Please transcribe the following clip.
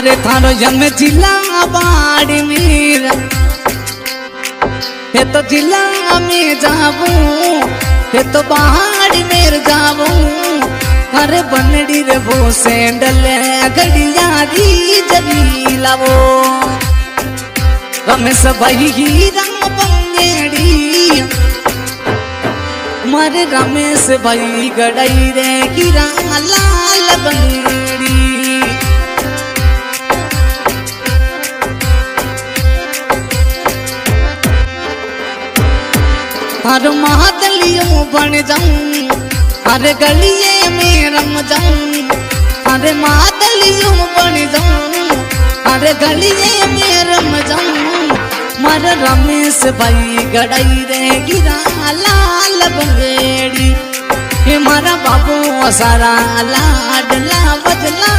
अरे थारो जन्म जिला बाड़मेर है तो जिला में जाऊं है तो बाड़मेर जाऊं। अरे बनड़ी रे वो सैंडल घड़िया दी जरी लावो रमेश भाई ही रंग बंगेड़ी मारे रमेश भाई गड़ाई रे गिरा लाल बंगेड़ी। हर महादलियों बन जाऊं अरे गलिये में रम जाऊं। अरे महादलियों बन जाऊं अरे गलिये में रम जाऊं। मर रमेश भाई गड़ाई रे गिरा लाल बंगेड़ी। हे मारा बाबू सारा लाडला बदला